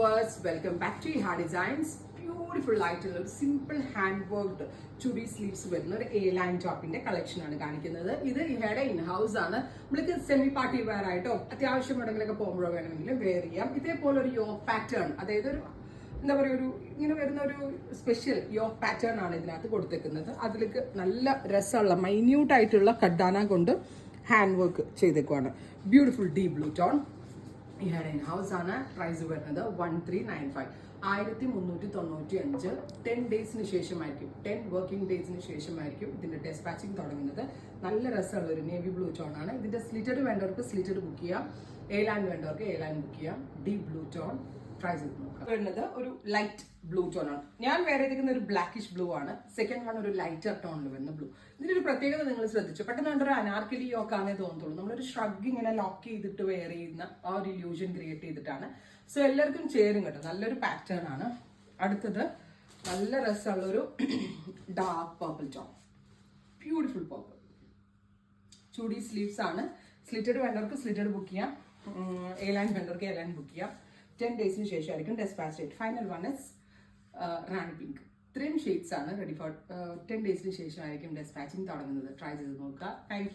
Welcome back to Iha Designs. Beautiful ആയിട്ടുള്ള simple hand worked ചുടി sleeves വരുന്ന ഒരു A line ടോപ്പിന്റെ കളക്ഷൻ ആണ് കാണിക്കുന്നത്. ഇത് ഇഹയുടെ ഇൻ ഹൗസ് ആണ്. നമ്മൾക്ക് സെമി പാർട്ടി വെയർ ആയിട്ടോ അത്യാവശ്യം എവിടെങ്കിലൊക്കെ പോകുമ്പോഴോ വേണമെങ്കിൽ വെയർ ചെയ്യാം. ഇതേപോലെ ഒരു യോക്ക് പാറ്റേൺ, അതായത് ഒരു എന്താ പറയുക, ഒരു ഇങ്ങനെ വരുന്ന ഒരു സ്പെഷ്യൽ യോക്ക് പാറ്റേൺ ആണ് ഇതിനകത്ത് കൊടുത്തേക്കുന്നത്. അതിലേക്ക് നല്ല രസമുള്ള മൈന്യൂട്ട് ആയിട്ടുള്ള കഡാന കൊണ്ട് ഹാൻഡ് വർക്ക് ചെയ്തേക്കുവാണ്. Beautiful deep blue tone. ഇഹയുടെ ഇൻ ഹൗസ് ആണ്. പ്രൈസ് വരുന്നത് 1395, 1395. 10 ഡേയ്സിന് ശേഷമായിരിക്കും, 10 വർക്കിംഗ് ഡേയ്സിന് ശേഷമായിരിക്കും ഇതിന്റെ ഡെസ്പാച്ചിങ് തുടങ്ങുന്നത്. നല്ല രസമുള്ള ഒരു നേവി ബ്ലൂ ടോൺ ആണ്. ഇതിന്റെ സ്ലിറ്റഡ് വേണ്ടവർക്ക് സ്ലിറ്റഡ് ബുക്ക് ചെയ്യാം, എ ലൈൻ വേണ്ടവർക്ക് എ ലൈൻ ബുക്ക് ചെയ്യാം. ഡീപ് ബ്ലൂ ടോൺ പ്രൈസ് വരുന്നത് ഒരു ലൈറ്റ് ബ്ലൂ ടോൺ ആണ്. ഞാൻ വേറെ ചെയ്തിരിക്കുന്ന ഒരു ബ്ലാക്കിഷ് ബ്ലൂ ആണ്. സെക്കൻഡ് വൺ ഒരു ലൈറ്റർ ടോണിൽ വരുന്ന ബ്ലൂ. ഇതിന്റെ ഒരു പ്രത്യേകത നിങ്ങൾ ശ്രദ്ധിച്ചു, പെട്ടെന്ന് കണ്ടൊരു അനാർക്കലി യോക്ക് ആണേ തോന്നത്തുള്ളൂ. നമ്മളൊരു ഷ്രഗ് ഇങ്ങനെ ലോക്ക് ചെയ്തിട്ട് വെയർ ചെയ്യുന്ന ആ ഒരു ഇല്യൂഷൻ ക്രിയേറ്റ് ചെയ്തിട്ടാണ്. സോ എല്ലാവർക്കും ചേരും കേട്ടോ, നല്ലൊരു പാറ്റേൺ ആണ്. അടുത്തത് നല്ല രസമുള്ളൊരു dark purple tone, beautiful purple. ചൂടി സ്ലീവ്സ് ആണ്. സ്ലിറ്റഡ് വേണ്ടവർക്ക് സ്ലിറ്റഡ് ബുക്ക് ചെയ്യാം, എ ലൈൻ വേണ്ടവർക്ക് എ ലൈൻ ബുക്ക് ചെയ്യാം. 10 ഡേയ്സിന് ശേഷമായിരിക്കും dispatch date. Final one is rani pink. ഇത്രയും ഷെയ്ഡ്സ് ആണ് റെഡി ഫോർ 10 ഡേയ്സിന് ശേഷമായിരിക്കും ഡെസ്പാച്ചിങ് തുടങ്ങുന്നത്. ട്രൈ ചെയ്ത് നോക്കുക. Thank U.